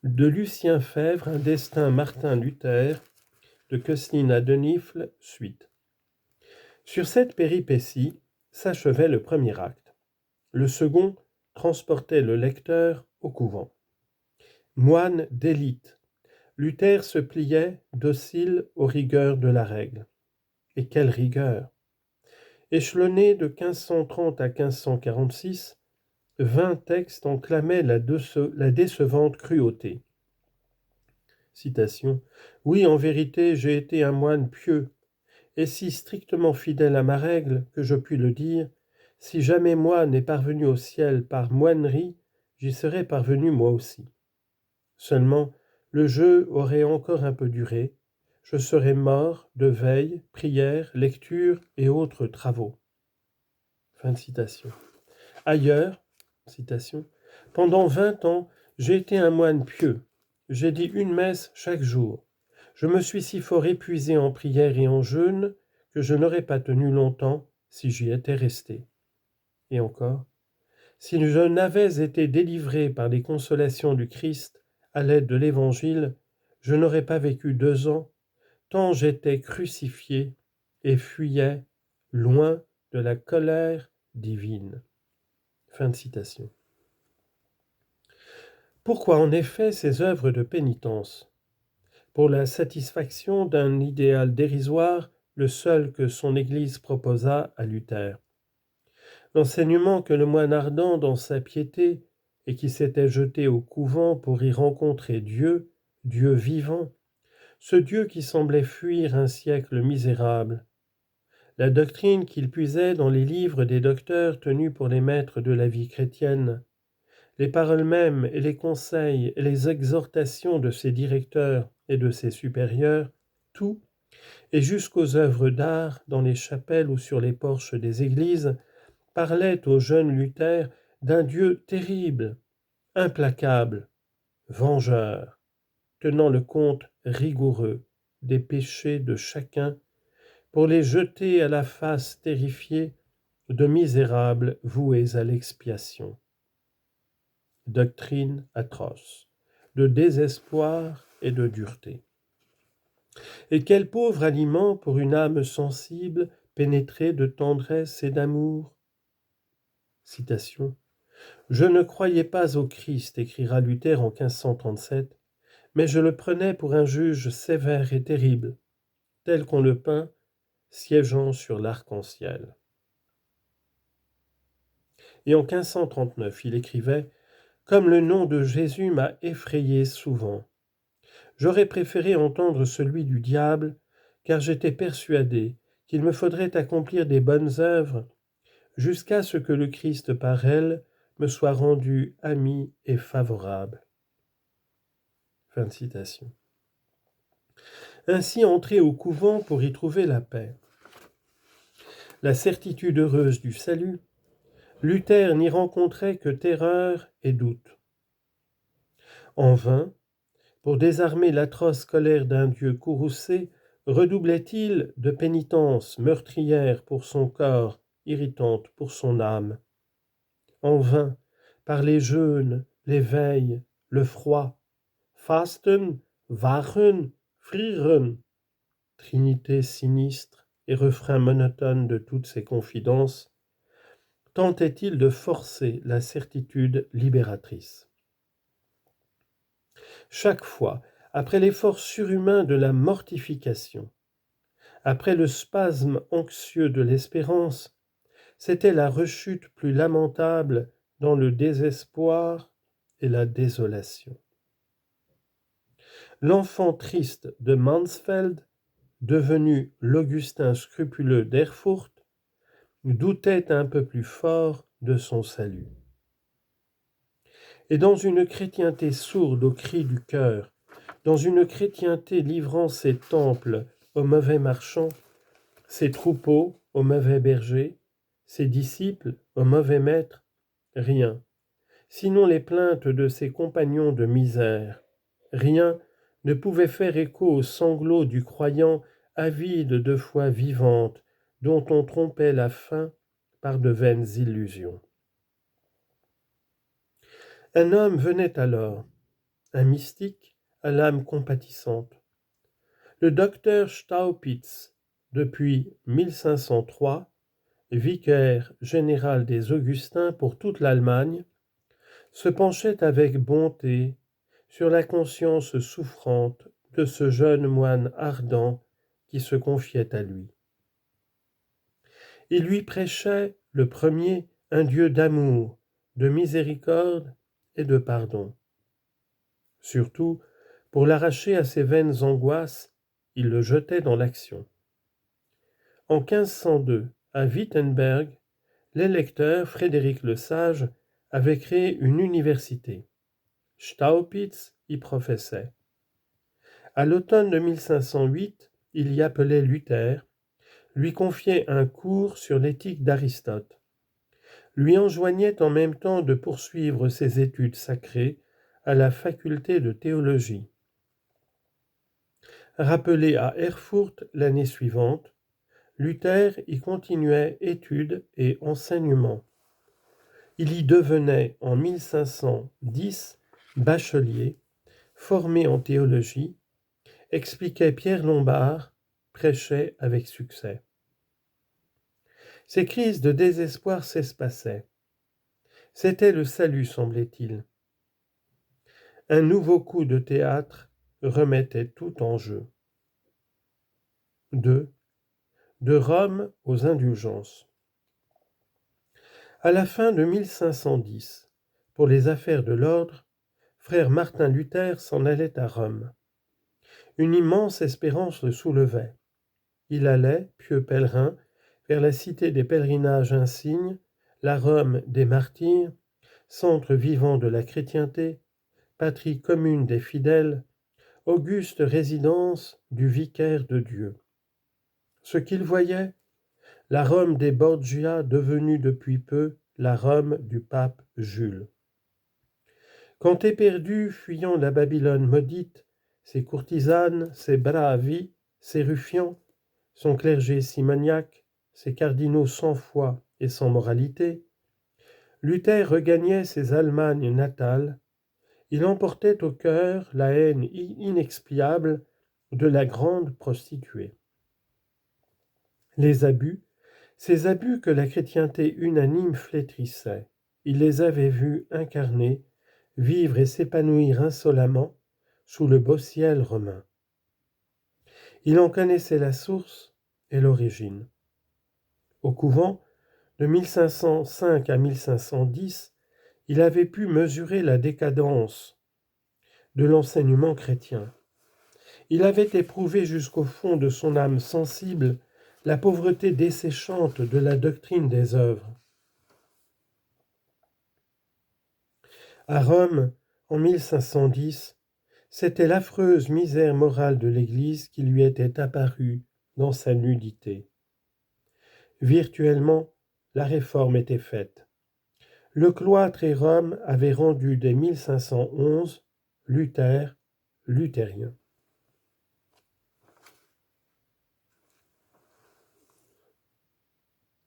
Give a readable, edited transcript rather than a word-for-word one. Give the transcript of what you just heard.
De Lucien Febvre, un destin Martin Luther, de Köslin à Denifle, suite. Sur cette péripétie s'achevait le premier acte. Le second transportait le lecteur au couvent. Moine d'élite, Luther se pliait, docile aux rigueurs de la règle. Et quelle rigueur! Échelonné de 1530 à 1546, 20 textes en clamaient la décevante cruauté. Citation. « Oui, en vérité, j'ai été un moine pieux, et si strictement fidèle à ma règle que je puis le dire, si jamais moi n'est parvenu au ciel par moinerie, j'y serais parvenu moi aussi. Seulement, le jeu aurait encore un peu duré, je serais mort de veille, prière, lecture et autres travaux. » Fin de citation. Ailleurs, citation, « Pendant 20 ans, j'ai été un moine pieux. J'ai dit une messe chaque jour. Je me suis si fort épuisé en prière et en jeûne que je n'aurais pas tenu longtemps si j'y étais resté. » Et encore, « Si je n'avais été délivré par les consolations du Christ à l'aide de l'Évangile, je n'aurais pas vécu 2 ans, tant j'étais crucifié et fuyais loin de la colère divine. » Fin de citation. Pourquoi en effet ces œuvres de pénitence? Pour la satisfaction d'un idéal dérisoire, le seul que son Église proposa à Luther. L'enseignement que le moine ardent dans sa piété et qui s'était jeté au couvent pour y rencontrer Dieu, Dieu vivant, ce Dieu qui semblait fuir un siècle misérable, la doctrine qu'il puisait dans les livres des docteurs tenus pour les maîtres de la vie chrétienne, les paroles mêmes et les conseils et les exhortations de ses directeurs et de ses supérieurs, tout, et jusqu'aux œuvres d'art dans les chapelles ou sur les porches des églises, parlait au jeune Luther d'un Dieu terrible, implacable, vengeur, tenant le compte rigoureux des péchés de chacun pour les jeter à la face terrifiée de misérables voués à l'expiation. Doctrine atroce, de désespoir et de dureté. Et quel pauvre aliment pour une âme sensible, pénétrée de tendresse et d'amour. Citation. « Je ne croyais pas au Christ, écrira Luther en 1537, mais je le prenais pour un juge sévère et terrible, tel qu'on le peint, siégeant sur l'arc-en-ciel. » Et en 1539, il écrivait « Comme le nom de Jésus m'a effrayé souvent. J'aurais préféré entendre celui du diable, car j'étais persuadé qu'il me faudrait accomplir des bonnes œuvres jusqu'à ce que le Christ par elles me soit rendu ami et favorable. » Fin de citation. Ainsi entrer au couvent pour y trouver la paix, la certitude heureuse du salut, Luther n'y rencontrait que terreur et doute. En vain, pour désarmer l'atroce colère d'un Dieu courroucé, redoublait-il de pénitences meurtrières pour son corps, irritantes pour son âme. En vain, par les jeûnes, les veilles, le froid, fasten, wachen, frieren, trinité sinistre et refrain monotone de toutes ses confidences, tentait-il de forcer la certitude libératrice. Chaque fois, après l'effort surhumain de la mortification, après le spasme anxieux de l'espérance, c'était la rechute plus lamentable dans le désespoir et la désolation. L'enfant triste de Mansfeld, devenu l'Augustin scrupuleux d'Erfurt, doutait un peu plus fort de son salut. Et dans une chrétienté sourde aux cris du cœur, dans une chrétienté livrant ses temples aux mauvais marchands, ses troupeaux aux mauvais bergers, ses disciples aux mauvais maîtres, rien, sinon les plaintes de ses compagnons de misère, rien ne pouvait faire écho aux sanglots du croyant avide de foi vivante dont on trompait la fin par de vaines illusions. Un homme venait alors, un mystique à l'âme compatissante. Le docteur Staupitz, depuis 1503, vicaire général des Augustins pour toute l'Allemagne, se penchait avec bonté sur la conscience souffrante de ce jeune moine ardent qui se confiait à lui. Il lui prêchait, le premier, un Dieu d'amour, de miséricorde et de pardon. Surtout, pour l'arracher à ses vaines angoisses, il le jetait dans l'action. En 1502, à Wittenberg, l'électeur Frédéric le Sage avait créé une université. Staupitz y professait. À l'automne de 1508, il y appelait Luther, lui confiait un cours sur l'éthique d'Aristote, lui enjoignait en même temps de poursuivre ses études sacrées à la faculté de théologie. Rappelé à Erfurt l'année suivante, Luther y continuait études et enseignements. Il y devenait en 1510 bachelier, formé en théologie, expliquait Pierre Lombard, prêchait avec succès. Ces crises de désespoir s'espaçaient. C'était le salut, semblait-il. Un nouveau coup de théâtre remettait tout en jeu. 2. De Rome aux indulgences. À la fin de 1510, pour les affaires de l'ordre, frère Martin Luther s'en allait à Rome. Une immense espérance le soulevait. Il allait, pieux pèlerin, vers la cité des pèlerinages insignes, la Rome des martyrs, centre vivant de la chrétienté, patrie commune des fidèles, auguste résidence du vicaire de Dieu. Ce qu'il voyait, la Rome des Borgia devenue depuis peu la Rome du pape Jules. Quand éperdu, fuyant la Babylone maudite, ses courtisanes, ses bravi, ses ruffians, son clergé simoniaque, ses cardinaux sans foi et sans moralité, Luther regagnait ses Allemagnes natales, il emportait au cœur la haine inexpiable de la grande prostituée. Les abus, ces abus que la chrétienté unanime flétrissait, il les avait vus incarner, vivre et s'épanouir insolemment sous le beau ciel romain. Il en connaissait la source et l'origine. Au couvent, de 1505 à 1510, il avait pu mesurer la décadence de l'enseignement chrétien. Il avait éprouvé jusqu'au fond de son âme sensible la pauvreté desséchante de la doctrine des œuvres. À Rome, en 1510, c'était l'affreuse misère morale de l'Église qui lui était apparue dans sa nudité. Virtuellement, la réforme était faite. Le cloître et Rome avaient rendu dès 1511 Luther luthérien.